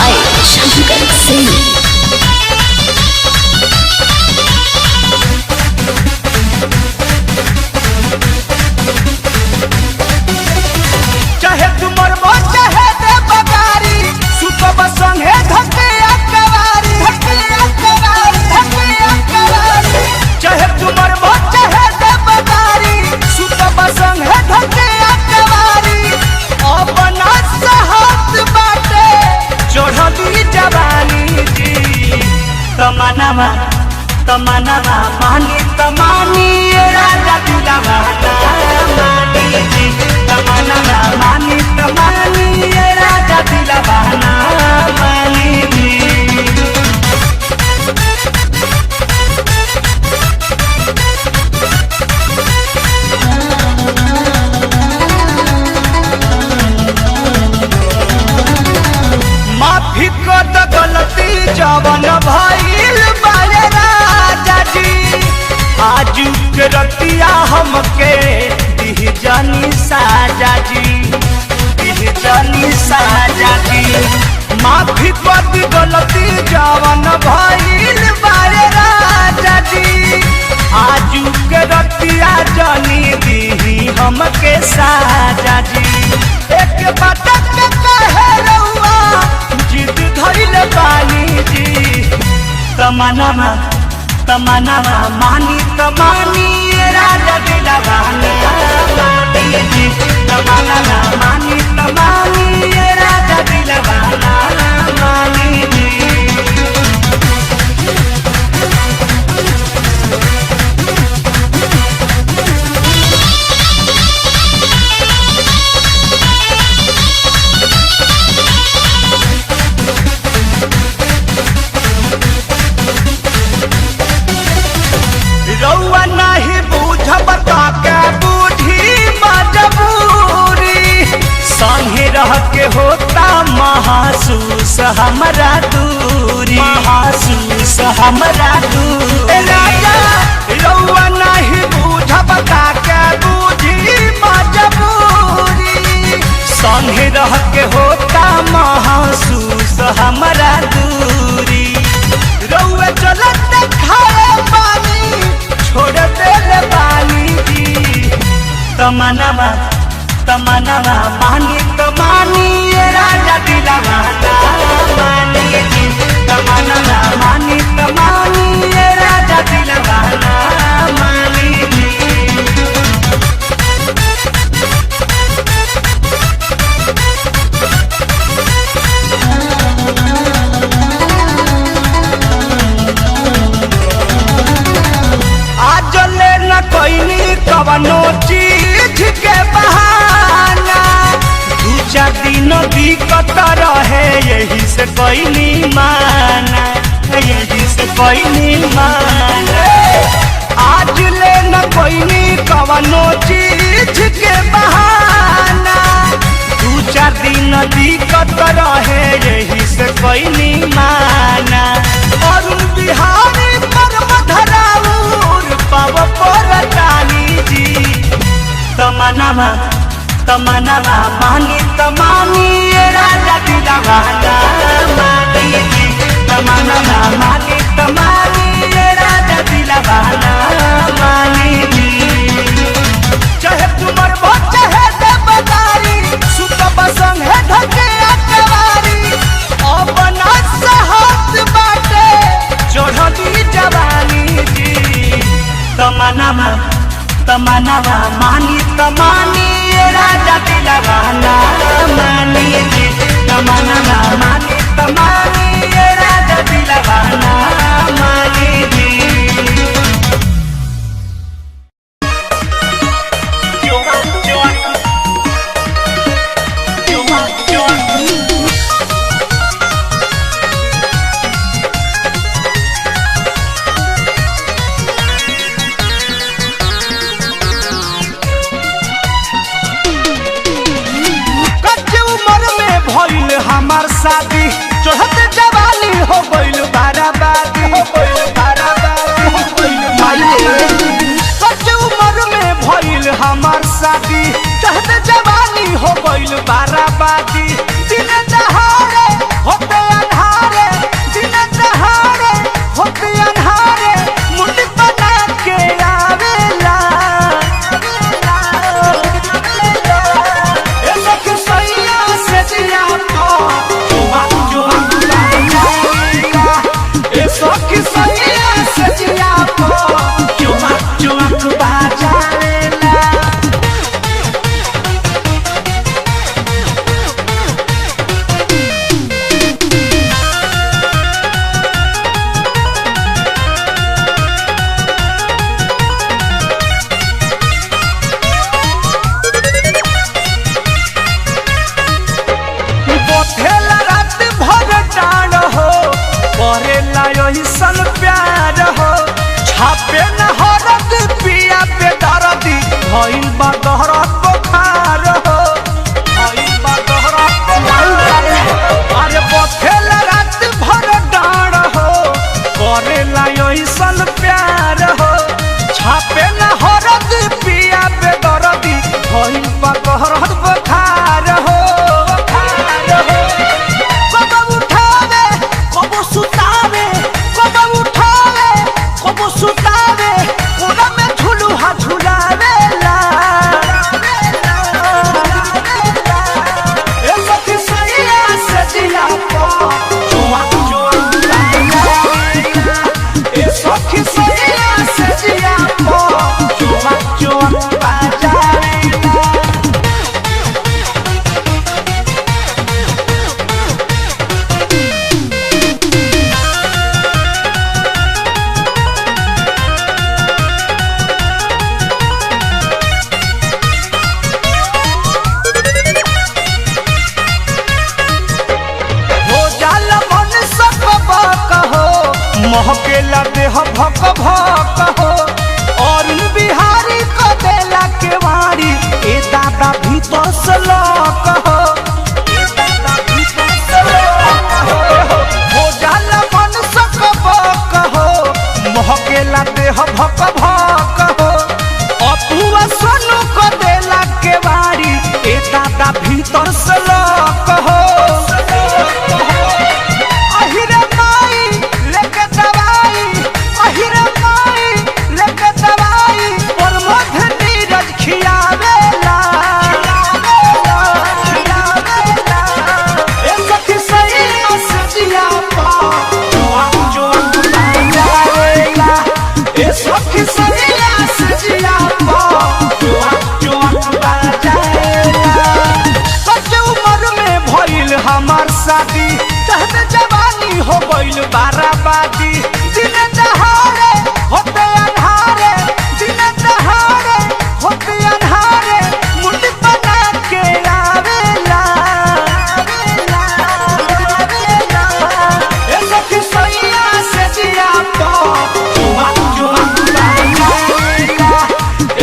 by Shankar Singh. चाहे तुमर चाहे दे बगारी सुतब संगे धके अकवारी चाहे तुमर चाहे दे बगारी सुतब संगे धके अकवारी अपना सहत बाटे चढ़ली जवानी जी तमन्ना मानी तमानी राजा दिलवा मानी जी तमन्ना मानी तमानी राजा दिलवा मानी जी माफी कर द गलती जवन भइल बारे राजा जी आज के रतिया हमके दिह जानी साजा जी दिह जानी साजा जी माफी कर द गलती जवन भइल बारे राजा जी आज के रतिया जानी दिह हमके साजा जी एक बात के कहे रहुआ जिद धइल बानी जी तमन्ना मानी तमानी राजा दिलवा मानी जी तमन्ना मानी तमानी राजा दिलवा मानी जी रउआ नहीं बुझब के बूढ़ी मजबूरी संगे रह के होता महसूस हमरा दूरी महसूस हमरा दूरी राजा रउआ नहीं बुझब के बूढ़ी मजबूरी संगे रह के होता महसूस हमरा दूरी रउआ चलत खाए पानी छोड़ दे बानी जी तमन्ना मानी तमानी राजा दिलवा मानी जी तमन्ना मानी तमानी राजा दिलवा मानी जी आज ले न कोई कवनो चीज के बहाना दू चार दिन दिक्कत रहे यही से कोई नहीं माना यही से कोई नहीं माना आज ले न कोई कवनो चीज के बहाना दू चार दिन दिक्कत रहे यही से कोई नहीं माना अरुण बिहारी पर मधराउर पाव परतानी जी तमन्ना मानी तमानी राजा दिलवा मानी जी तमन्ना मानी तमानी राजा दिलवा मानी जी चाहे तुमर चाहे दे बदारी सुतब संगे धके अकवारी अपना सहत बाटे चढ़ली जवानी जी तमन्ना मानी तमानी राजा दिलवा मानी जी तमन्ना मानी तमानी राजा दिलवा मानी जी हमार शादी चढ़त जवानी हो गइल बाराबादी हो गइल बाराबादी हो गइल सच उम्र में भइल हमार शादी चढ़त जवानी हो गइल बाराबादी दिन दहाड़े होते ऐसन प्यार हो छापे न हरद पिया पे दर्दी भइल बा गहरा बुखार हो भइल बा गहरा बुखार अरे बथेल रात भर डाँड हो करेला ऐसन प्यार हो छापे न हरद पिया पे दर्दी भइल बा गहरा बुखार हो सुतावे कोना में झुलुहा झुलावेला ए सखी सैया से जिया पो जुआ जुआ बाजावेला ए सखी सैया से जिया पो जुआ जुआ बाजावेला महकेला देह भक भक हो और बिहारी को देला के वारी ए दादा भीतर से लक हो ए दादा भीतर से लक हो जाला मन सक बक हो महकेला देह भक भक हो अपुआ सोनू को देला के वारी ए दादा भीतर से लक हो हमार शादी कहते जवानी हो गइल बाराबादी दिन दहाड़े होते अन्हारे दिन दहाड़े होते अन्हारे मुंडी बना के आवेला ए सखी सैया से जिया पो जुआ जुआ बाजावेला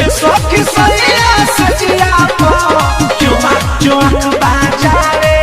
ए सखी सैया से जिया पो जुआ जुआ बाजावेला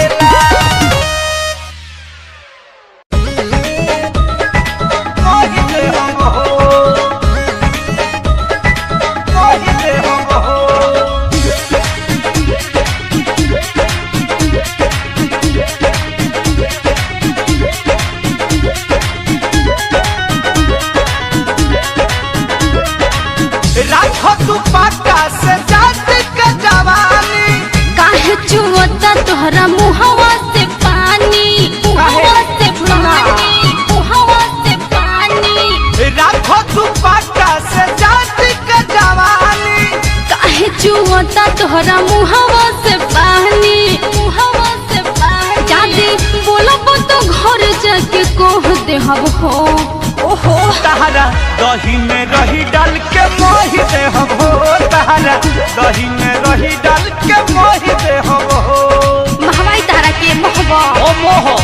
तोहरा मुहवा से पानी मुहवा से पानी मुहवा से पानी राखो तू पाटा से जाति के जवानी काहे चुवता तोहरा मुहवा से पानी मुहवा से पानी जादे बोलब तो घर जाके कह देहब हो ओहो तहरा दही में रही डाल के मोहि देहब हो तहरा दही में रही डाल के मोहि देहब हो महवाई तारा के मोहबा ओ मोह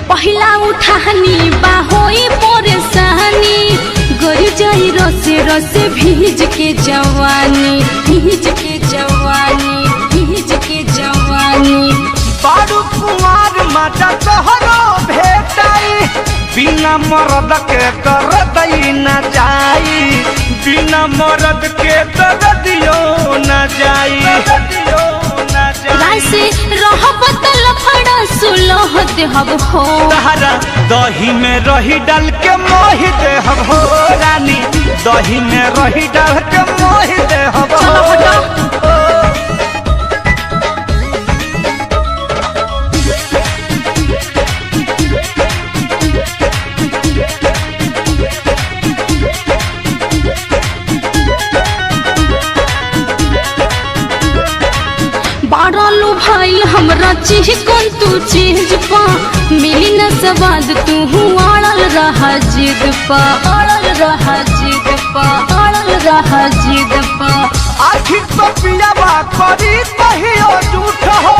पहिला उठानी बाहोई परेशानी गरी जाई रसे रसे भीज के जवानी भीज के जवानी भीज के जवानी बारू कुमार माता तोहरो भेटाई बिना मरद के दर्द न जाई बिना मरद के दर्दियो न जाई से रहब त लफड़ा सुलह देहब हो तहरा दही में रही डाल के मोहि देहब हो रानी दही में रही डाल के मोहि देहब हो बारलो भाई हमरा चिकन तू चीज पा मिली न स्वाद तू अड़ल रहा जिद पा अड़ल रहा जिद पा अड़ल रहा जिद पा। आखिर तो पियावा करी कहियो झूठ हो,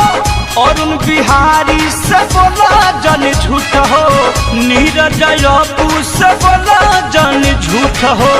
अरुण बिहारी से बोला जन झूठ हो, नीरज अपू से बोला जन झूठ हो,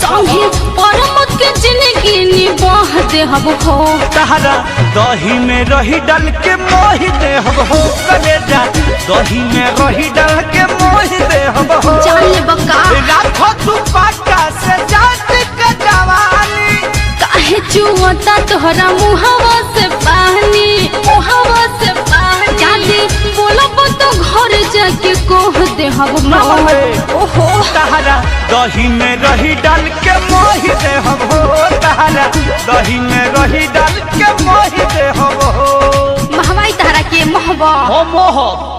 संगे परमत के जिंदगी निबाह देहब हो। तहरा दही में रही डल के मोहि देहब हो, कलेजा दही में रही डल के मोहि देहब हो। जाने बका राखो तू पाटा से जात के जवानी, काहे चुवता तोहरा मुहावा से पानी, मुहावा से पानी। जाने बोलब तो घर जाके कोह देहब हो। ओहो तहरा दही में रही डल के मोहि देहब हो, तहरा दही में रही डल के मोहि देहब हो। महवाई तारा के महबा हो मोह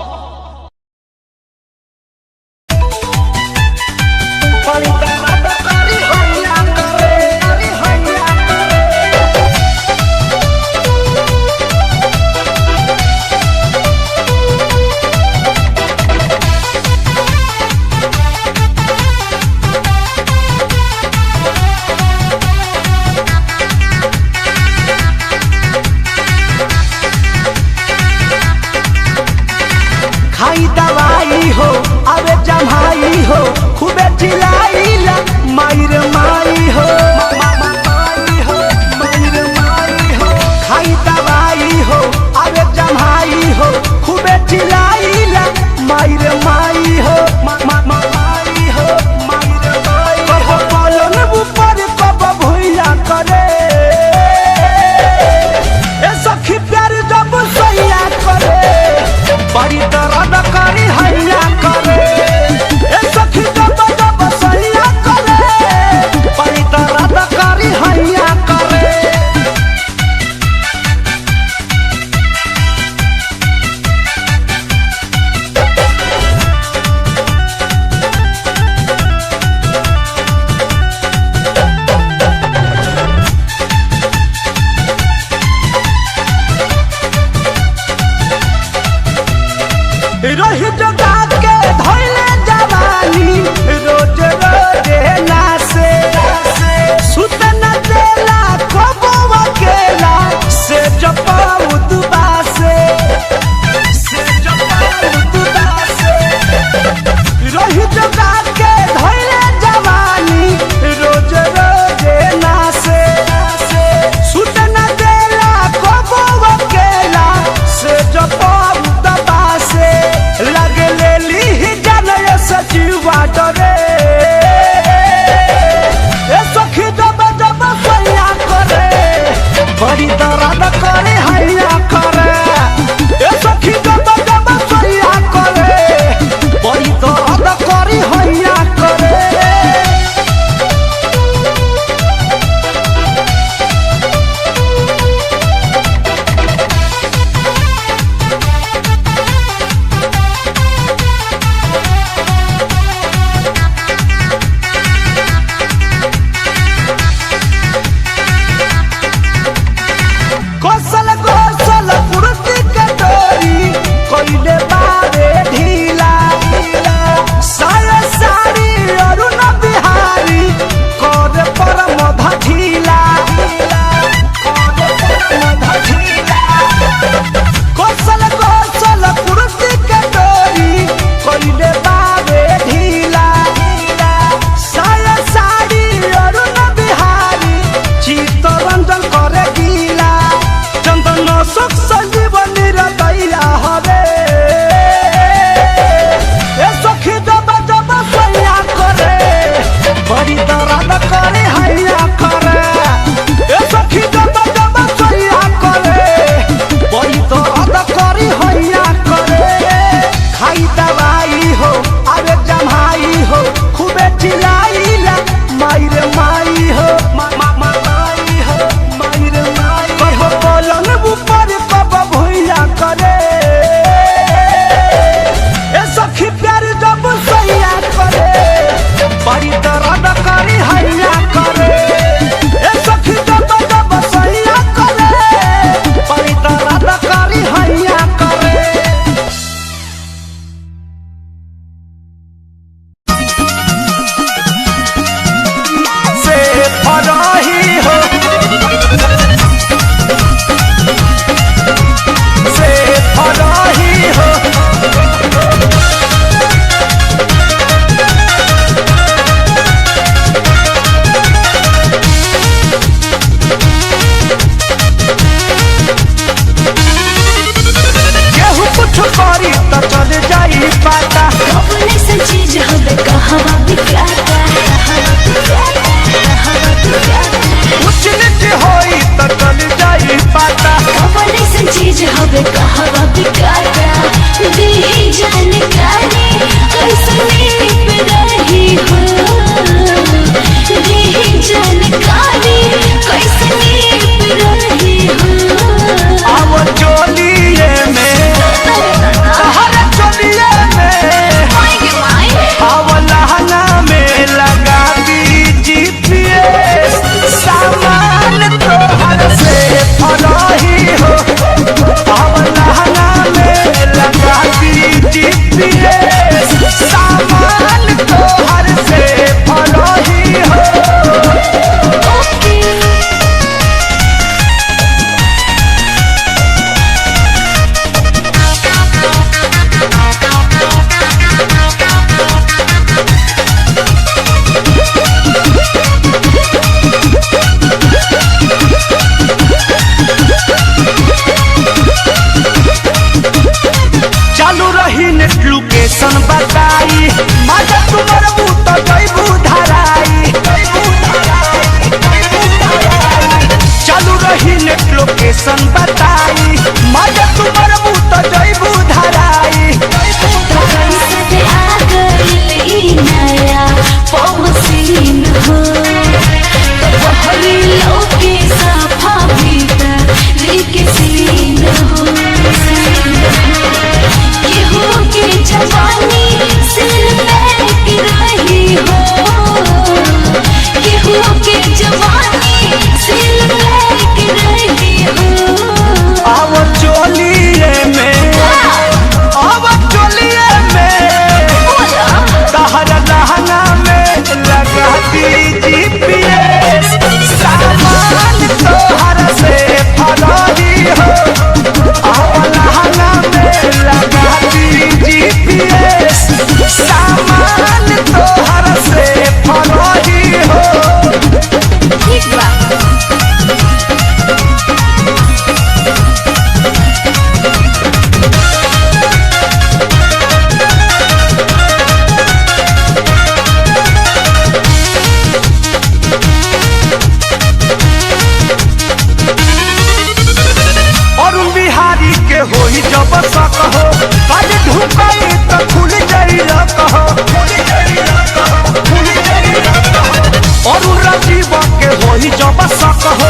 होई जब सक हो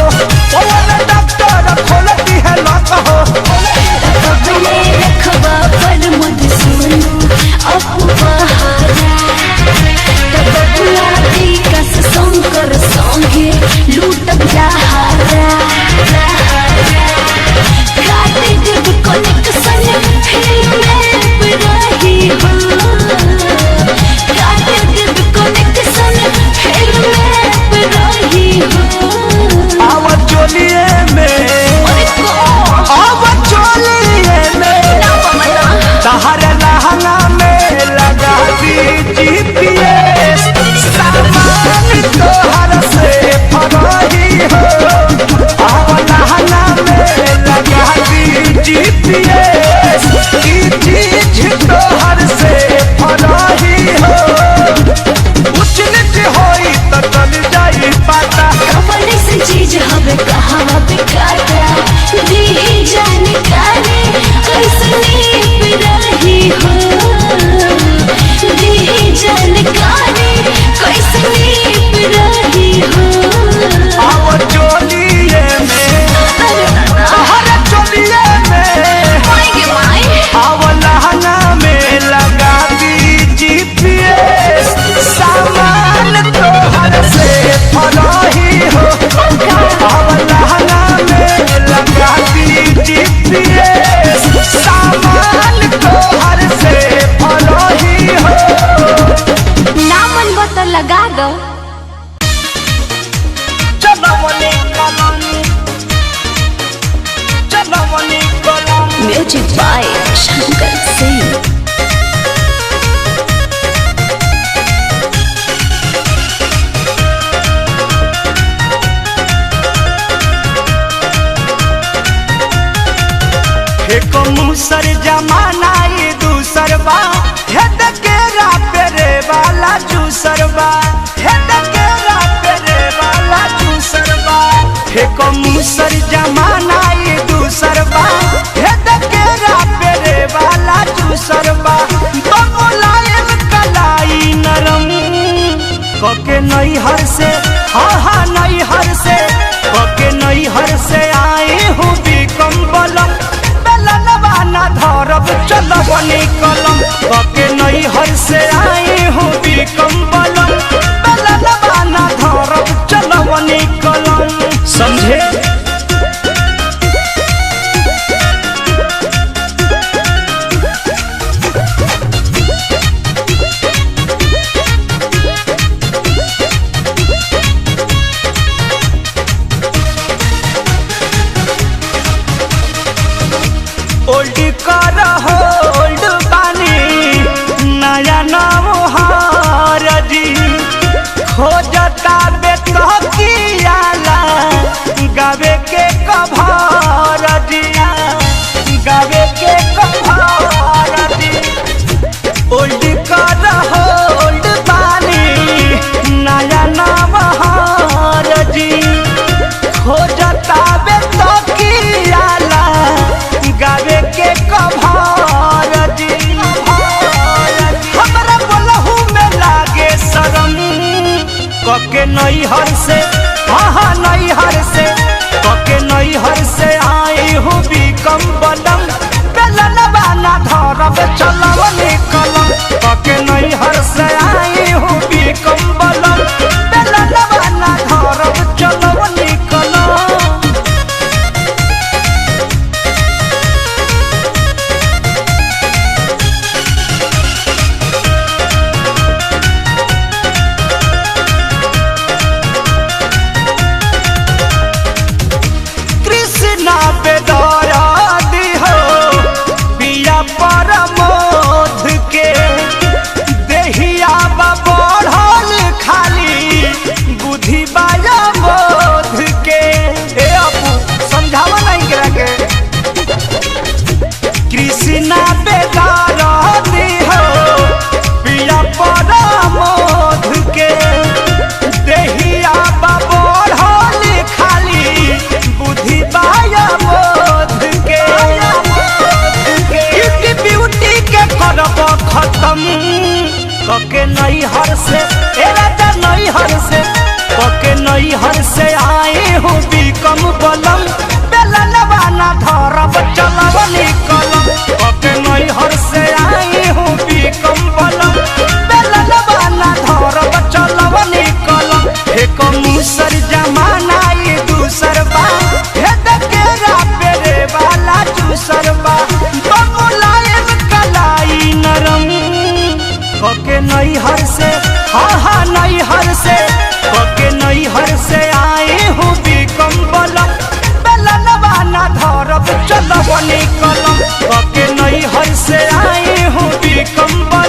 ओवन डॉक्टर खोलती है लक हो अपने रखवा पर मुझ सुनो अपहारा तब बुलाती कस संकर संगे लूट जहारा काटे जब कनेक्शन फिल्म में रही हो काटे जब कनेक्शन फिल्म में रही हो आव चोलिए में आव चोलिए में तहर लहंगा में लगा दी GPS सामान तोहर से फराही हो आव लहंगा में लगा दी GPS की चीज तोहर से फराही हो उच नीच होई तो चल जाई पता कौन सी चीज हमें कहाँ पे काटा दी जानकारी कैसनी रही हो दी जानकारी कैसनी रही हो आव चोलिए में हर चोलिए में आव लहंगा में लगा दी GPS सामान तोहर से फराही हो आव लहंगा में लगा दी GPS सामान तोहर से फराही हो नामन बता लगा दो चलवनी कलम चलवनी कलम म्यूजिक बाय शंकर सिंह एक मुसर जमाना ये दूसर बा हेद के रे वाला जूसर बा हेद के रे वाला जूसर बा एक मुसर जमाना ये दूसर बा हेद के रे वाला जूसर बा तो मुलायम कलाई नरम कके नई हर से हा नई हर से कके नई हर से आए हूँ बिकम बलम ना धरब चलवनी कलम कके नई हर से आई हूँ बिकम बलम बेलनवा ना धरब चलवनी कलम समझे ओल्ड कर होल्ड बानी नया नाम हारजी खोजता बेतकियाला गावे के कभारजी गावे के कभारजी ओल्ड कर होल्ड बानी नया नाम हारजी खोजता बेतकियाला गावे के कभारजी हमरा बोलहु में लागे शरम कके नई हर से हाँ नई हर से कके नई हर से आई हूँ बिकम बलम बेलनवा ना धरब चलवनी कलम कके नई हर से आई हूँ बिकम बलम बेलनवा ना धरब चलवनी कलम कके नई हर से ए राजा नई हर से पके नई हर से आए हो बीकम बलम बेलनवा ना धरब चलब निकलम पके नई हर से आए हो बीकम बलम बेलनवा ना धरब चलब निकलम एक मुसर जमाना ये दूसर बा हे दकेरा पेरे वाला दूसर बा बमुलायम कलाई नरम पके नई हर से हा नई हर से पके नई हर से आए हो बीकम बलम बेलनवा ना धरब चलब निकलम पके नई हर से आए हो बीकम बलम